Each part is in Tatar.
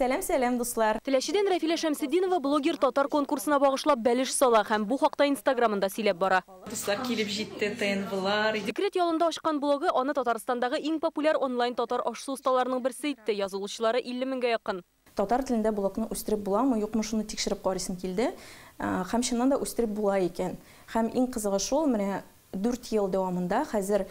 Сәлем дуслар. Теләшидән Рафиля Шәмсетдинова блогер татар конкурсына багышлап бәлеш сала һәм бу хакта Инстаграмында сөйләп бара. Дуслар килеп җитте, ТНВлар. Декрет ялында ашкан блогы аны Татарстандагы иң популяр онлайн татар ашсу осталарының берсе итте. Язылучылары 50 меңгә якын. Татар телендә блогны үстереп буламы, юкмы шуны тикшереп карыйсым килде. Һәм чыннан да үстереп була икән. Һәм иң кызыгы шул, менә 4 ел дәвамында хәзер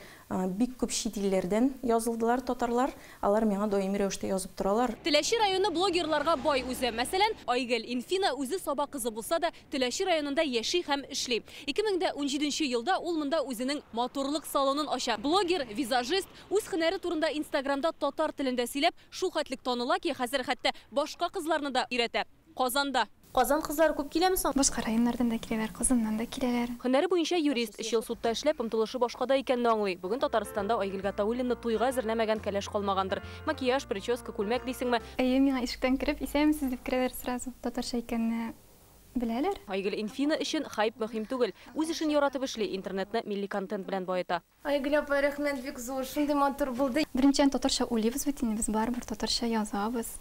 бик күп чит илләрдән язылдылар татарлар. Алар миңа даими рәвештә язып торалар. Теләши районы блогерларга бай үзе. Мәсәлән, Айгөл Инфина үзе саба кызы булса да, Теләши районында яши һәм эшли. 2017 елда ул монда үзенең моторлык салонын ача. Блогер, визажист үз һөнәре турында Инстаграмда татар телендә сөйләп, шул хәтлек таныла ки, хәзер хәтта башка кызларны да өйрәтә. Казанда. Казан кызлары күп киләме соң? Башка районнардан да киләләр, Казаннан да киләләр. Һөнәре буенча юрист, 3 ел судта эшләп, омтылышы башкада икәнне аңлый. Бүген Татарстанда Айгөл Гатауллина туйга әзерләмәгән кәләш калмагандыр. Макияж, прическа, күлмәк дисеңме? Миңа ишектән кереп, исәнмесез дип керәләр сразу. Татарча икәнне беләләр. Айгөл Инфина өчен хайп мөһим түгел. Үз эшен яратып эшли, интернетны милли контент белән баета. Айгөл апа, рәхмәт, бик зур, шундый матур булды. Беренчән татарча уйлыйбыз бит инде, без барыбер татарча язабыз.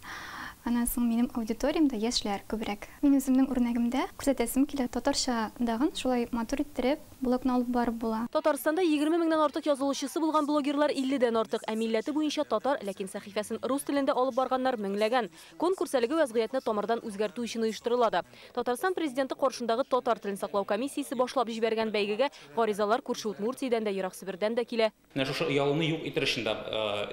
Аннан соң минем аудиториямда яшьләр күбрәк. Мин үземнең үрнәгемдә күрсәтәсем килә, татарчадагын шулай матур иттереп, блогны алып барып була. Татарстанда 20 меңнән артык язылучысы булган блогерлар 50-дән артык, ә милләте буенча татар, ләкин сәхифәсен рус телендә алып барганнар меңләгән. Конкурс әлеге вазгыятьне тамырдан үзгәртү өчен оештырыла да. Татарстан президенты каршындагы татар телен саклау комиссиясе башлап җибәргән бәйгегә гаризалар күрше Удмуртиядән дә, Ерак Себердән дә килә. Шушы ялыны юк итешендә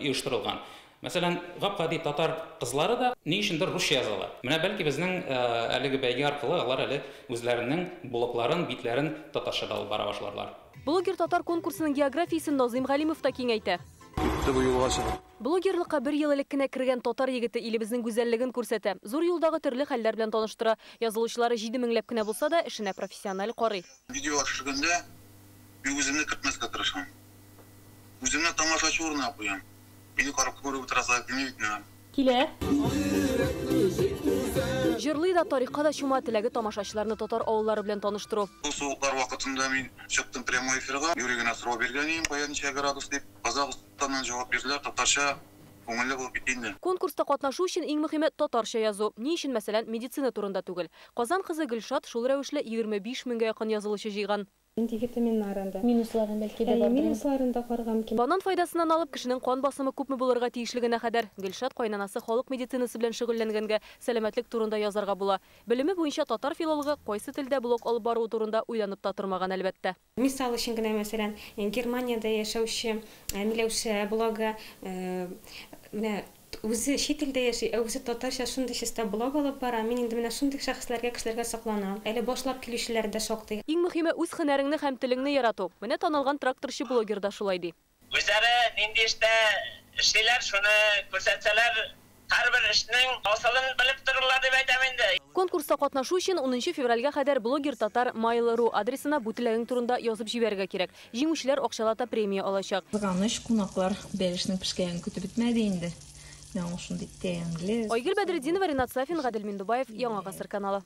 оештырылган. Мәсәлән, гап-гади татар кызлары да ни өчендер русча язалар. Менә бәлки безнең әлеге бәйге аркылы алар әле үзләренең блогларын, битләрен татарчада алып бара башларлар. Блогер татар конкурсының географиясын Назим Галимов та киңәйтә. Блогерлыкка 1 ел элек кенә кергән татар егете илебезнең гүзәллеген күрсәтә. Зур юлдагы төрле хәлләр белән таныштыра. Язылучылары 7 меңләп кенә булса да, эшенә профессиональ карый. Видео төшергәндә мин үземне кертмәскә тырышам. Үземне тамашачы урынына куям. Мені қарап көріп тұраса кілмейтін. Килә. Җырлый да, тарихка да чума, теләге тамашачыларны татар авыллары белән таныштыру. Суыклар вакытында мин чыктым прямой эфирга, йөрегенә сорау биргән идем, каянча градус дип, Казакъстаннан җавап бирделәр, татарча күңелле булып китте инде. Конкурста катнашу өчен иң мөһиме татарча язу. Ни өчен, мәсәлән, медицина турында түгел. Казан кызы Гөлшат шул рәвешле 25 меңгә якын язылучы җыйган. Витаминнарында. Минусларын бәлки дә бар. Минусларында каргам килә. Банан файдасыннан алып кешенең кан басымы күпме булырга тиешлегенә кадәр Гөлшат кайнанасы халык медицинасы белән шөгыльләнгәнгә сәламәтлек турында язарга була. Белеме буенча татар филологы кайсы телдә блог алып бару турында уйланып та тормаган әлбәттә. Мисал өчен генә, мәсәлән, Германиядә яшәүче Миләүшә блогы менә үзе чит илдә яши, үзе татарча шундый чиста блог алып бара. Мин инде менә шундый шәхесләргә, кешеләргә сакланам. Әле башлап килүчеләр дә шактый. Иң мөһиме үз һөнәреңне һәм телеңне ярату. Менә танылган тракторчы блогер да шулай ди. Үзләре нинди эштә эшлиләр, шуны күрсәтсәләр, һәрбер эшнең асылын белеп торырлар дип әйтәм инде. Конкурста катнашу өчен 10 февральгә кадәр блогер татар Mail.ru адресына бу теләгең турында язып җибәрергә кирәк. Җиңүчеләр акчалата премия алачак. Кызганыч, кунаклар бәлешнең пешкәнен көтеп бетмәде инде. Айгөл Бәдретдинова, Ринат Сафин, Гадел Миндубаев, Яңа Гасыр каналы.